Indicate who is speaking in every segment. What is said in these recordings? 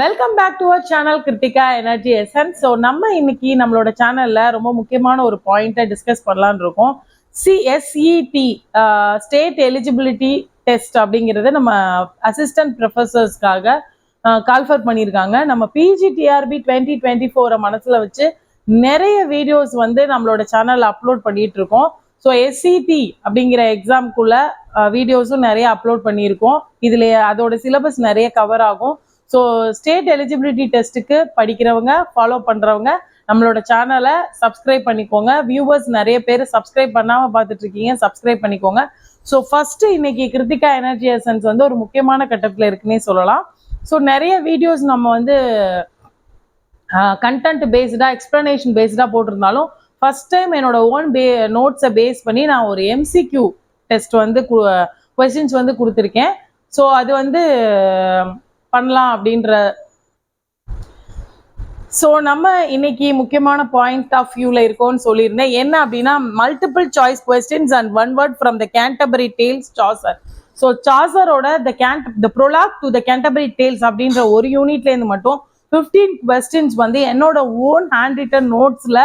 Speaker 1: Welcome back to our channel Kiruthika energy essence. So நம்ம இன்னைக்கு நம்மளோட சேனல்ல ரொம்ப முக்கியமான ஒரு பாயிண்ட்டை டிஸ்கஸ் பண்ணலான்னு இருக்கோம். சிஎஸ்இடி ஸ்டேட் எலிஜிபிலிட்டி டெஸ்ட் அப்படிங்கிறது நம்ம அசிஸ்டன்ட் ப்ரொஃபஸர்ஸ்க்காக கால்ஃபர் பண்ணியிருக்காங்க. நம்ம பிஜிடிஆர்பி 2024 மனசுல வச்சு நிறைய வீடியோஸ் வந்து நம்மளோட சேனல்ல அப்லோட் பண்ணிட்டு இருக்கோம். ஸோ எஸ்சிடி அப்படிங்கிற எக்ஸாம்குள்ள வீடியோஸும் நிறைய அப்லோட் பண்ணியிருக்கோம். இதுல அதோட சிலபஸ் நிறைய கவர் ஆகும். ஸோ ஸ்டேட் எலிஜிபிலிட்டி டெஸ்ட்டுக்கு படிக்கிறவங்க ஃபாலோ பண்ணுறவங்க நம்மளோட சேனலை சப்ஸ்கிரைப் பண்ணிக்கோங்க. வியூவர்ஸ் நிறைய பேர் சப்ஸ்கிரைப் பண்ணாமல் பார்த்துட்டு இருக்கீங்க, சப்ஸ்கிரைப் பண்ணிக்கோங்க. ஸோ ஃபர்ஸ்ட் இன்னைக்கு கிருத்திகா எனர்ஜி எசன்ஸ் வந்து ஒரு முக்கியமான கட்டத்தில் இருக்குன்னே சொல்லலாம். ஸோ நிறைய வீடியோஸ் நம்ம வந்து கண்டென்ட் பேஸ்டாக எக்ஸ்பிளனேஷன் பேஸ்டாக போட்டிருந்தாலும் ஃபர்ஸ்ட் டைம் என்னோட ஓன் நோட்ஸை பேஸ் பண்ணி நான் ஒரு எம்சிக்யூ டெஸ்ட் வந்து கொஸ்டின்ஸ் வந்து கொடுத்துருக்கேன். ஸோ அது வந்து பண்ணலாம் அப்படின்ற. ஸோ நம்ம இன்னைக்கு முக்கியமான பாயிண்ட் ஆஃப் வியூல இருக்கோம்னு சொல்லியிருந்தேன். என்ன அப்படின்னா multiple choice questions and one word from the Canterbury Tales Chaucer. So சாசரோட the prologue to the Canterbury Tales அப்படின்ற ஒரு யூனிட்லேருந்து மட்டும் 15 கொஸ்டின்ஸ் வந்து என்னோட ஓன் ஹேண்ட் ரிட்டன் நோட்ஸ்ல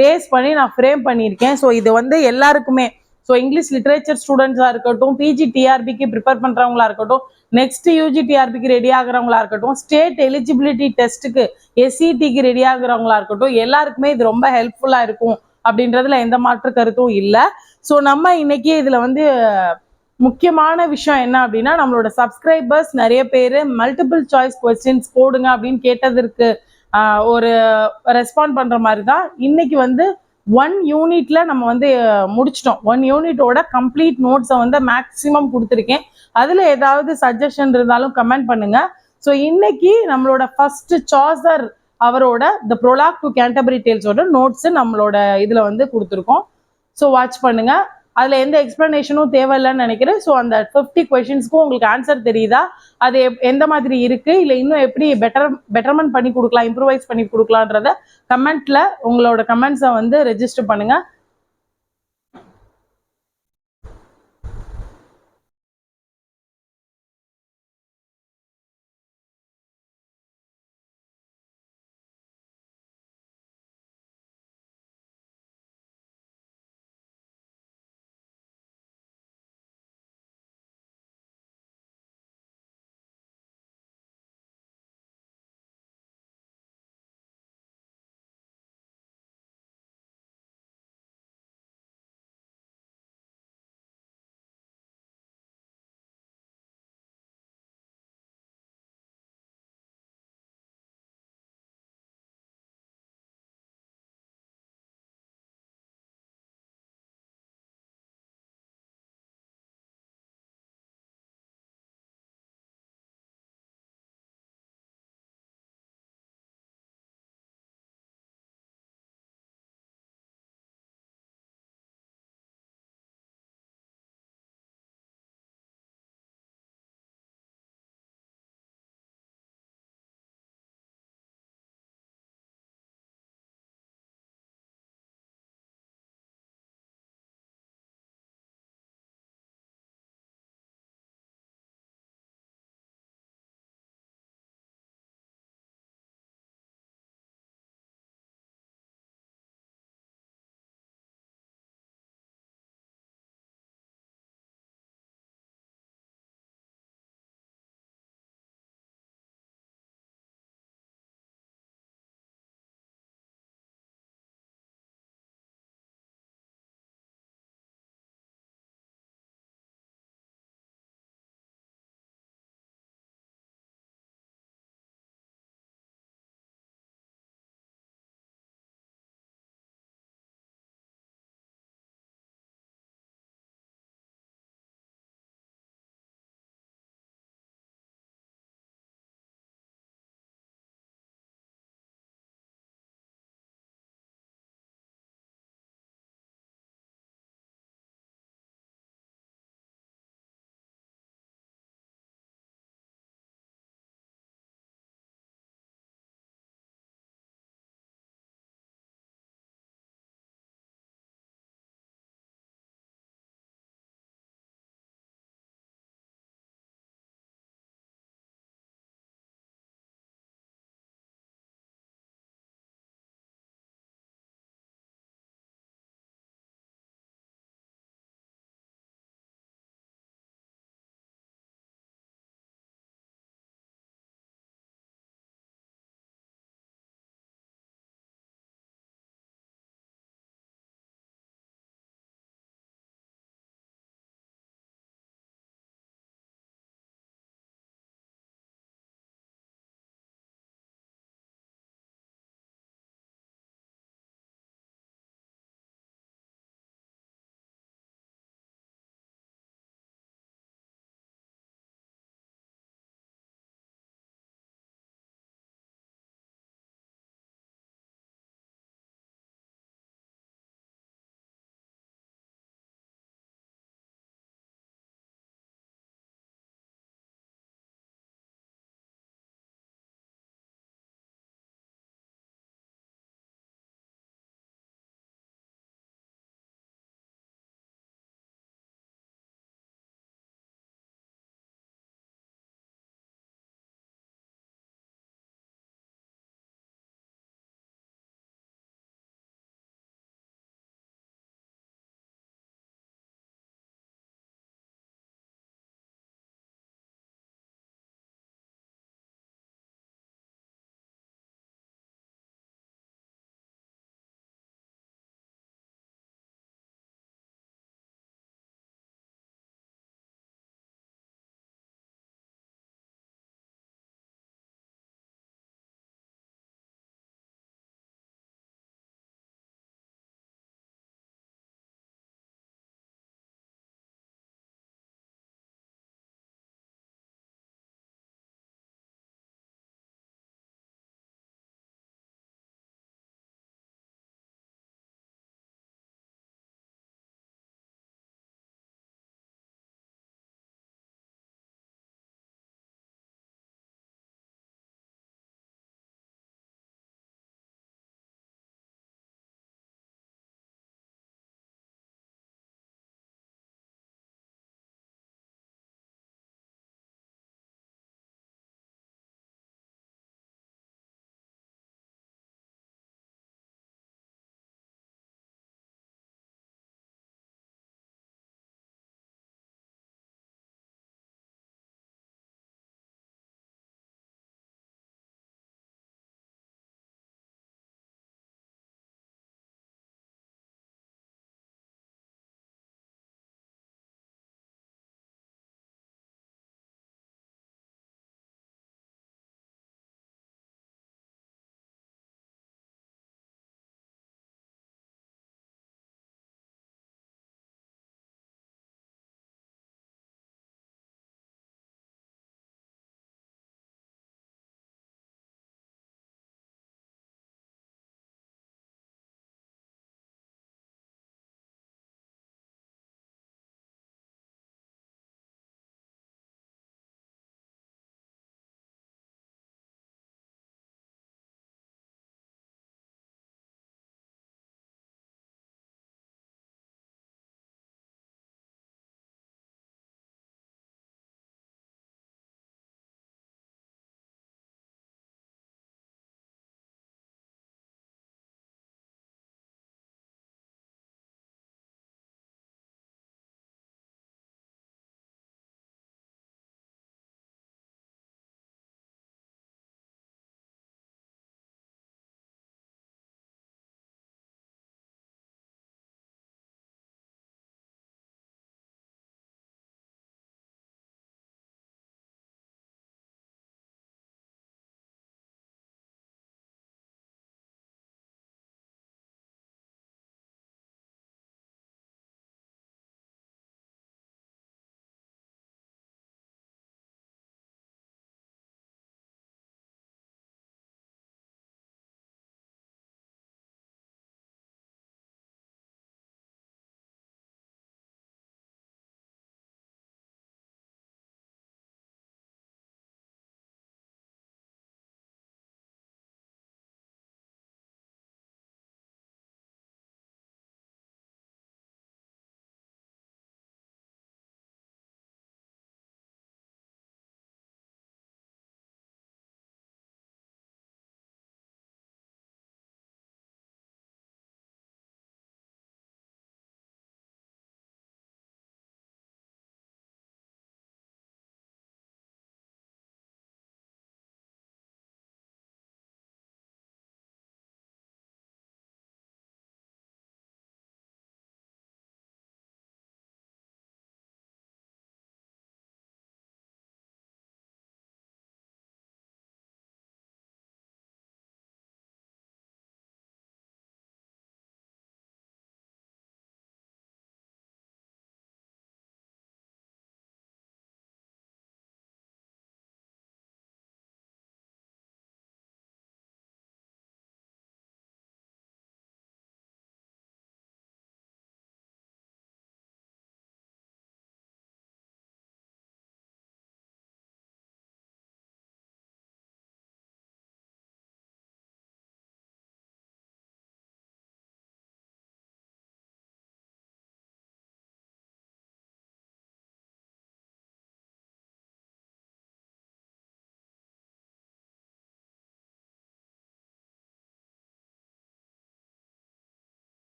Speaker 1: பேஸ் பண்ணி நான் ஃப்ரேம் பண்ணியிருக்கேன். ஸோ இது வந்து எல்லாருக்குமே, ஸோ இங்கிலீஷ் லிட்ரேச்சர் ஸ்டூடெண்ட்ஸாக இருக்கட்டும், பிஜி டிஆர்பிக்கு ப்ரிப்பேர் பண்ணுறவங்களா இருக்கட்டும், நெக்ஸ்ட் யூஜி டிஆர்பிக்கு ரெடி ஆகுறவங்களா இருக்கட்டும், ஸ்டேட் எலிஜிபிலிட்டி டெஸ்ட்டுக்கு எஸ்சிடிக்கு ரெடி ஆகுறவங்களா இருக்கட்டும், எல்லாருக்குமே இது ரொம்ப ஹெல்ப்ஃபுல்லாக இருக்கும் அப்படின்றதுல எந்த மாற்று கருத்தும் இல்லை. ஸோ நம்ம இன்னைக்கு இதில் வந்து முக்கியமான விஷயம் என்ன அப்படின்னா, நம்மளோட சப்ஸ்கிரைபர்ஸ் நிறைய பேர் மல்டிபிள் சாய்ஸ் கொஸ்டின்ஸ் போடுங்க அப்படின்னு கேட்டதற்கு ஒரு ரெஸ்பாண்ட் பண்ற மாதிரி தான் இன்னைக்கு வந்து 1 யூனிட்ல நம்ம வந்து முடிச்சிட்டோம். 1 யூனிட்டோட கம்ப்ளீட் நோட்ஸை வந்து மேக்ஸிமம் கொடுத்துருக்கேன். அதுல ஏதாவது சஜஷன் இருந்தாலும் கமெண்ட் பண்ணுங்க. ஸோ இன்னைக்கு நம்மளோட ஃபர்ஸ்ட் சாசர் அவரோட த ப்ரோலாக் டு கேண்டபரி டேல்ஸோட நோட்ஸ் நம்மளோட இதுல வந்து கொடுத்துருக்கோம். ஸோ வாட்ச் பண்ணுங்க. அதுல எந்த எக்ஸ்பிளனேஷனும் தேவையில்லைன்னு நினைக்கிறேன். ஸோ அந்த 50 கொஸ்டின்ஸ்க்கும் உங்களுக்கு ஆன்சர் தெரியுதா, அது எந்த மாதிரி இருக்கு, இல்லை இன்னும் எப்படி பெட்டர்மெண்ட் பண்ணி கொடுக்கலாம், இம்ப்ரூவைஸ் பண்ணி கொடுக்கலான்றத கமெண்ட்ல உங்களோட கமெண்ட்ஸை வந்து ரெஜிஸ்டர் பண்ணுங்க.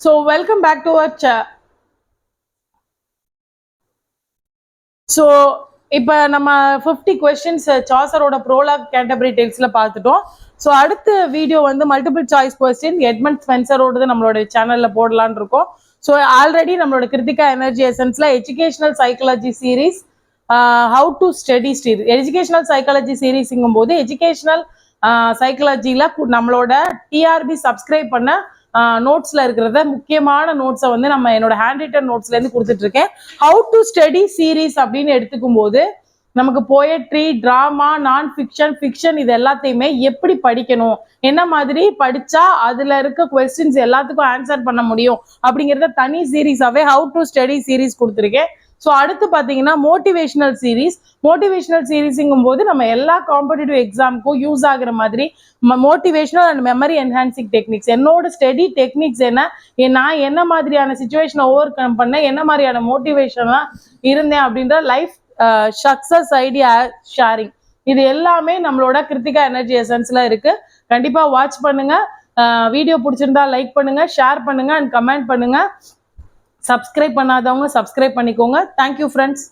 Speaker 1: So welcome back to our so இப்போ நம்ம 50 கொஸ்டின்ஸ் சாசரோட ப்ரோலாக் கேண்டபரி டேல்ஸ்ல பார்த்துட்டோம். ஸோ அடுத்த வீடியோ வந்து மல்டிபிள் சாய்ஸ் கொஸ்டின் எட்மண்ட் ஸ்பென்சரோடது நம்மளோட சேனல்ல போடலான்னு இருக்கோம். ஸோ ஆல்ரெடி நம்மளோட கிருத்திகா எனர்ஜி எசன்ஸ்ல educational psychology series, how to study steer educational psychology சீரீஸுங்கும் போது எஜுகேஷனல் சைக்காலஜியில் நம்மளோட டிஆர்பி சப்ஸ்கிரைப் பண்ண நோட்ஸ்ல இருக்கிறத முக்கியமான நோட்ஸை வந்து நம்ம என்னோட ஹேண்ட் ரிட்டன் நோட்ஸ்ல இருந்து கொடுத்துட்டு இருக்கேன். ஹவு டு ஸ்டடி சீரீஸ் அப்படின்னு எடுத்துக்கும் போது நமக்கு போயட்ரி, டிராமா, நான் ஃபிக்ஷன், ஃபிக்ஷன் இது எல்லாத்தையுமே எப்படி படிக்கணும், என்ன மாதிரி படிச்சா அதுல இருக்க கொஸ்டின்ஸ் எல்லாத்துக்கும் ஆன்சர் பண்ண முடியும் அப்படிங்கிறத தனி சீரீஸாவே ஹவு டு ஸ்டடி சீரீஸ் கொடுத்துருக்கேன். ஸோ அடுத்து பார்த்தீங்கன்னா மோட்டிவேஷனல் சீரீஸ். மோட்டிவேஷனல் சீரீஸுங்கும் போது நம்ம எல்லா காம்படிட்டிவ் எக்ஸாமுக்கும் யூஸ் ஆகுற மாதிரி motivational and memory enhancing techniques, என்னோட ஸ்டடி டெக்னிக்ஸ் என்ன, நான் என்ன மாதிரியான சுச்சுவேஷனை ஓவர் கம் பண்ணேன், என்ன மாதிரியான மோட்டிவேஷன்லாம் இருந்தேன் அப்படின்ற லைஃப் சக்சஸ் ஐடியா ஷேரிங், இது எல்லாமே நம்மளோட கிருத்திகா எனர்ஜி எசன்ஸ்ல இருக்கு. கண்டிப்பா வாட்ச் பண்ணுங்க. வீடியோ பிடிச்சிருந்தா லைக் பண்ணுங்க, ஷேர் பண்ணுங்க அண்ட் கமெண்ட் பண்ணுங்க. சப்ஸ்கிரைப் பண்ணாதவங்க சப்ஸ்கிரைப் பண்ணிக்கோங்க. Thank you friends.